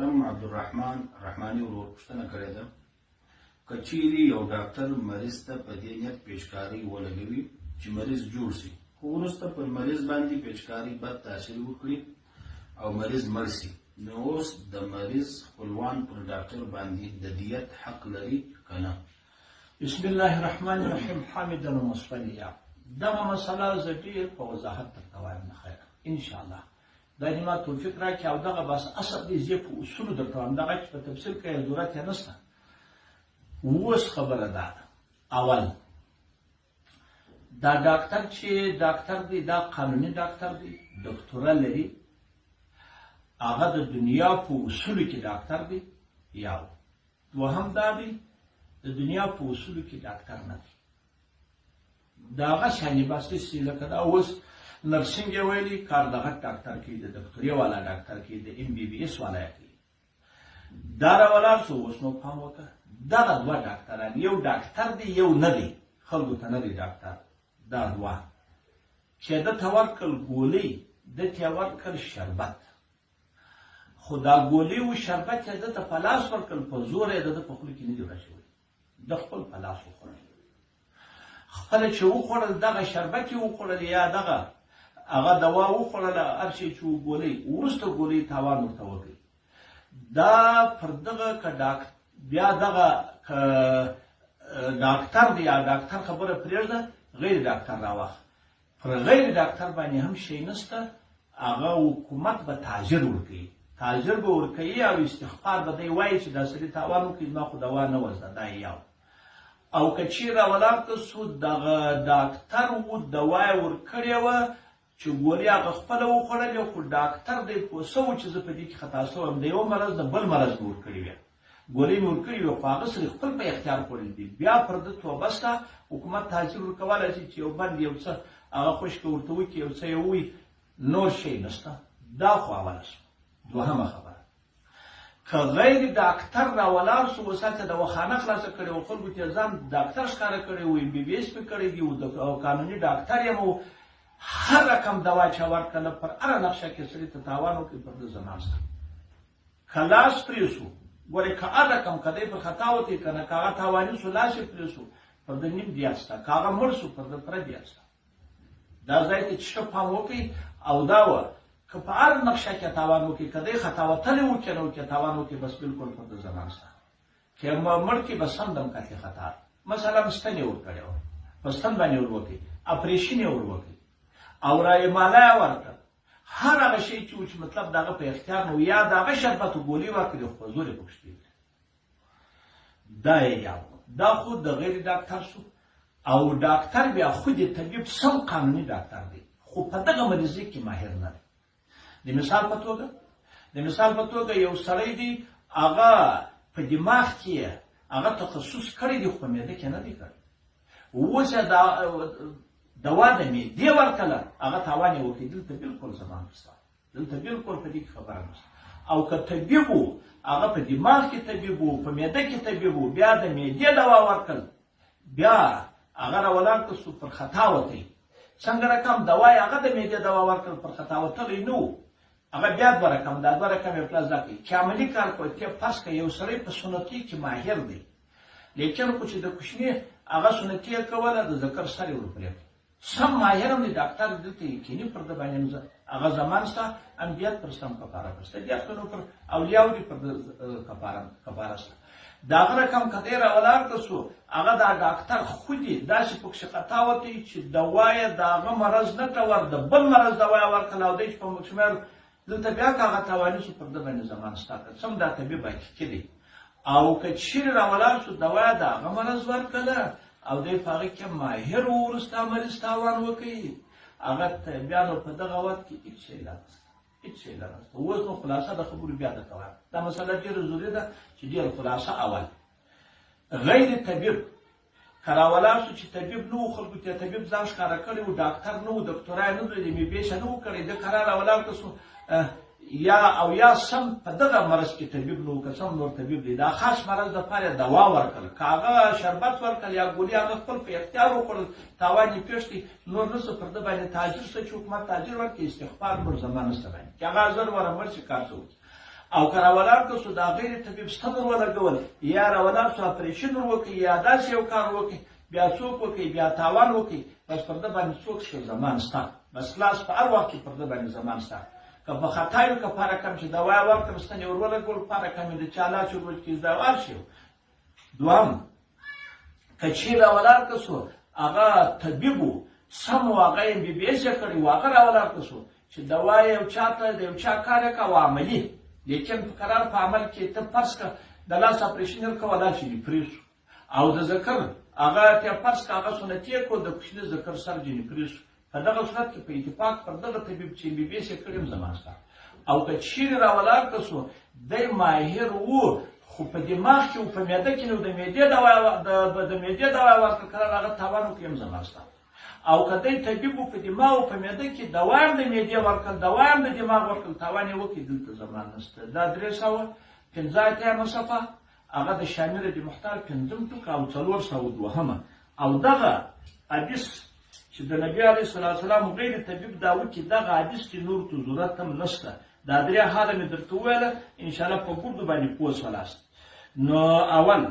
محترم عبدالرحمن رحماني ورور پوښتنه کړې ده که چیرې یو ډاکټر مریض ته په دې نیت پیچکاري ولګوي چې مریض جوړ شي خو وروسته پر مریض باندې پیچکاري بد تاثیر وکړي او مریض مړ شي نو اوس د مریض خپلوان پر ډاکټر باندې د دیت حق لري که نه؟ بسم الله الرحمن الرحیم. حامدا ومصلیا. دغه مسله زه ډېر په وضاحت درته وایم نه خیره انشاءالله خدای دې ما توفیق راکړي او دغه بس اصل دې زه په اصولو درته وایم دغه چې په تفصیل کې ضرورت یې نشته. اوس خبره ده اول دا ډاکټر چې ډاکټر دی دا قانوني ډاکټر دی ډاکټوره لري هغه د دنیا په اصولو کې ډاکټر دی یو دوهم دا دی د دنیا په اصولو کې ډاکټر نه دی دا هغه شانې بس داسې لکه دا اوس نرسنګ یې ویلي کار دغه ډاکټر کوي د دکتوري والا ډاکټر کوي د MBBS والا یې کوي دا راولاړ شو اوس نو پام وکړه دغه دوه ډاکټران یو ډاکټر دی یو نه دی خلکو ته نه دی ډاکټر دا دوه چې ده ته ورکړل ګولۍ ده ته یې ورکړل شربت خو دا ګولۍ و شربت یې ده ته په لاس ورکړل په زور یې د ده په خوله کې نه جوړه شوی ده خپل په لاس وخوړل خپله چې وخوړل دغه شربت یې وخوړل یا دغه هغه دوا وخوړله هر شی چې ګولۍ وروسته ګولۍ تاوان ورته وکړي دا پر دغه که بیا دغه ډاکټر دی یا ډاکټر خبره پرېږده غیر ډاکټر راوخت پر غیر ډاکټر باندې هم شی نشته هغه حکومت به تاجر ورکوي تاجر به ورکوي او استغفار به دی وایي چې دا سړي تاوان وکړي زما خو دوا نه وزده دا یو او که چیرې راولاړ که سو دغه ډاکټر و دوا یې ورکړې وه چې ګولۍ هغه خپله وخوړلې خو ډاکټر دی پوه سوی چې زه په دې کې خطا سوی د یو مرض د بل مرض مې ورکړې وې ګولۍ مې ورکړې وې خو هغه سړي خپل په اختیار خوړلي دي بیا پر ده توبه شته حکومت تاجر ورکولی شي چې یو بند یو څه هغه خوشکه ورته وکړي یو څه یې ووایي نور شی نشته دا خو اوله شوه دوهمه خبره که غیر ډاکټر راولاړ شو اوس هلته دواخانه خلاصه کړې وه خلکو ته ځان ډاکټر ښکاره کړی و MBBS مې کړی دي او قانوني ډاکټر یم و هر رقم دوا چې ورکړله پر هره نقشه کې سړي ته تاوان وکړي پر ده زمان شته که لاس پرې شو ګورې که هر رقم که دی پر خطا وتی که نه که هغه تاواني شو لاس یې پرې شو پر ده نیم دیات شته که هغه مړ شو پر ده پوره دیات شته دا ځای ته چې ښه پام وکړي او دا وه که په هر نقشه کې تاوان وکړي که دی خطا وتلی و که نه وکړي تاوان وکړي بس بلکل پر ده زمان شته که مړ کړي بس هم دم کتې خطا مثلا ستن یې ورکړې وه په ستن باندې ور وکړي اپریشن یې ور وکړي او رایماله یې ورکړه هر هغه شی چې و چې مطلب د هغه په اختیار نه و یا د هغه شربت و ګولۍ ورکړي خو په زور یې پکښې کړي دا یې یو دا خو د غیر ډاکټر شو او ډاکټر بیا خود یې طبیب سم قانوني ډاکټر دی خو په دغه مریضۍ کې ماهر نه دی د مثال په توګه یو سړی دی هغه په دماغ کې هغه تخصص کړی دی خو په معده کې نه دی کړی اوس یې دوا د معدې ورکړله هغه تاوان یې وکړي دلته بلکل زمان نشته دلته بلکل په دې کې خبره نشته او که طبیب و هغه په دماغ کې طبیب و په معده کې طبیب و بیا د معدې دوا ورکړل بیا هغه راولاړ که سو پر خطا وتی څنګه رقم دوا یې هغه د معدې دوا ورکړل پر خطا وتلی نه و هغه بیا دوه رقم دا دوه رقم یې پلس دا کوي چې عملي کار کوي چې فرض که یو سړی په سنتي کې ماهر دی لیکن خو چې د کوچني هغه سنتي یې کوله د ذکر سر یې ورپرېږدي سم ماهر هم دی ډاکټر دلته یقیني پر ده باندې هغه زمان شته انبیات پر سم کفاره پرسته دیات نو پر اولیاو دي پر کفاره شته د هغه رقم که دی راولاړ که سو هغه دا ډاکټر خود یې داسې پکښې خطا وتی چې دوا یې د هغه مرض نه ته ور د بل مرض دوا یې ورکړله او دی چې په مکشمیر دلته بیا که هغه تاواني شو پر ده باندې زمان شته که سم دا طبیب حقیقي دی او که چیرې راولاړ شو دوا یې د هغه مرض ورکړله او دی په هغه کې ماهر وروسته مریض تاوان وکړي هغه بیا نو په دغه وخت کې هېڅ شی لا نشته هېڅ شی لا نشته اوس نو خلاصه د خبرو بیا درته وایم دا مسله ډېره ضروري ده چې ډېره خلاصه اول غیر طبیب که راولاړ شو چې طبیب نه و خلکو ته طبیب ځان ښکاره کړی و ډاکټر نه و دکتورا یې نه درلودې MBBS نه و کړی ده که راولاړ که سو یا سم په دغه مرض کې طبیب نه و که سم نور طبیب دی دا خاص مرض دپاره یې دوا ورکړل که هغه شربت ورکړل یا ګولۍ هغه خپل په اختیار وخوړل تاوان یې پېښ دی نور نشته پر ده باندې تاجر شته چې حکومت تاجر ورکړي استغفار پر زمان نشته باندې چې هغه زر وره مړ شي کار څه وکړي او که راولاړ که سو دا غیر طبیب ستنر ولګول یا راولاړ سو اپریشن وکړي یا داسې یو کار وکړي بیا څوک وکړي بیا تاوان وکړي بس پر ده باندې څوک شته زمان شته بس خلاص په هر وخت کې پر ده باندې زمان شته که په خطا یو که پاره کم چې دوا یې ورکړم ستنې ور ولګول پاره کم یې د چا لاس ور وچ کړي داوار شي دوهم که چیرې راولاړ که سو هغه طبیب و سم و هغه ام بی بی ایس یې کړی و هغه راولاړ که سو چې دوا یې یو چا ته د یو چا کار یې کوه عملي لیکن په قرار په عمل کې ته فرض که د لاس اپریشن یې کوه دا چې دې پرې سو او د ذکر هغه ته فرض که هغه سنتي یې کړو د کوچني ذکر سرجن یې پرې سو په دغه صورت کې په اتفاق پر دغه طبیب چې ام بی بی ایس یې کړی هم زما شته او که چیرې راولاړ که سو دی ماهر و خو په دماغ کې او په معده کې نو د معدې دوا ورکړه قرار هغه تاوان وکړي هم زما شته او که دی طبیب و په دماغ او په معده کې دوا هم د معدې ورکړل دوا هم د دماغ ورکړل تاوان یې وکړي دلته زما نشته دا 315 اتیامه صفحه هغه د شامل د محتار 5 ټوک او 402 او دغه حدیث چې د نبی علیه الصلاة والسلام غیر طبیب دا وکړي دغه حدیث چې نور ته ضرورت هم نشته دا 3 حاله مې درته وویله انشاءالله په ګردو باندې پوه شولاست نو اول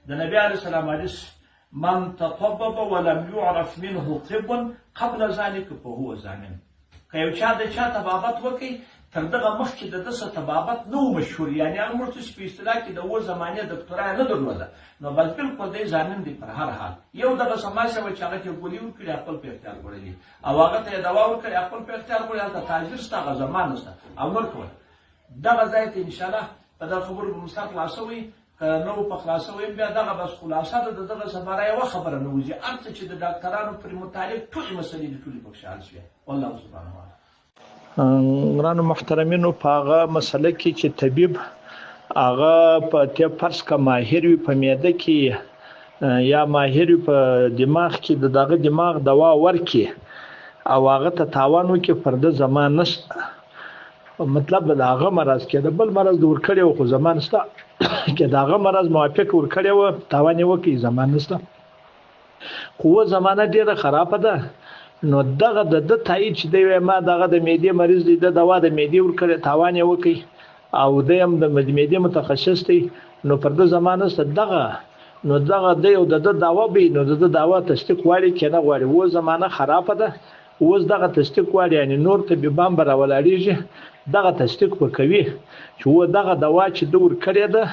د نبی علیه السلام حدیث من تطبب ولم يعرف منه طب قبل ذلك فهو زانن که یو چا د چا طبابت وکړي تر دغه مخکې د ده څه طبابت نه و مشهور یعنې هغه موږ ته چې په اصطلاح کې د اوه زمانې دکتورا یې نه درلوده نو بس بلکل دی زانن دی پر هر حال یو دغه سماسه وه چې هغه ته یې ګولي ورکړي خپل په اختیار خوړلي او هغه ته یې دوا ورکړي خپل په اختیار خوړلي هلته تاجر شته هغه زمان نشته او نور کول دغه ځای ته انشاءالله په دغه خبرو به مو ستا خلاصه وي که نه و په خلاصه ویم بیا دغه بس خلاصه ده د دغه سباره یوه خبره نه وځي هر څه چې د ډاکټرانو پرې متعلق ټولې مسلې دي ټولې پکښې حل شوې والله سبحانه وتعالی ګرانو محترمینو په هغه مسله کې چې طبیب هغه په طب فرض که ماهر وي په معده کې یا ماهر وي په دماغ کې د دغه دماغ دوا ورکړي او هغه ته تاوان وکړي پر ده زمان نشته مطلب د هغه مرض کې د بل مرض د ورکړی و خو زمان شته که د هغه مرض موافق ورکړی و تاوان یې وکړي زمان نشته خو زمانه ډېره خرابه ده نو دغه د ده تایید چې دی ما دغه د معدې مریض دی د دوا د معدې ورکړی تاوان یې وکړي او دی هم د معدې متخصص دی نو پر ده زمان نشته دغه نو دغه دی او د ده دعوا به نو د ده دعوا تصدیق غواړي که نه غواړي اوس زمانه خرابه ده اوس دغه تصدیق غواړي یعنې نور طبیبان به راولاړېږي دغه تصدیق به کوي چې و دغه دوا چې ده ورکړې ده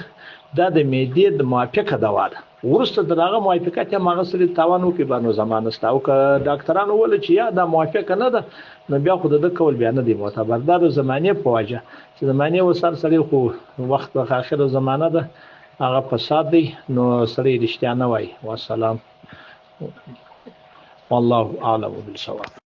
دا د معدې د موافقه دوا ده وروسته د هغه موافقت هم هغه سړي تاوان وکړي به نو زمان نشته او که ډاکټرانو وویل چې یا دا موافقه نه ده نو بیا خو د ده کول بیا نه دی معتبر دا د زمانې په وجه چې زمانې وسر سړی خو وخت په آخره زمانه ده هغه فساد دی نو سړی رښتیا نه وایي والسلام والله اعلم بالصواب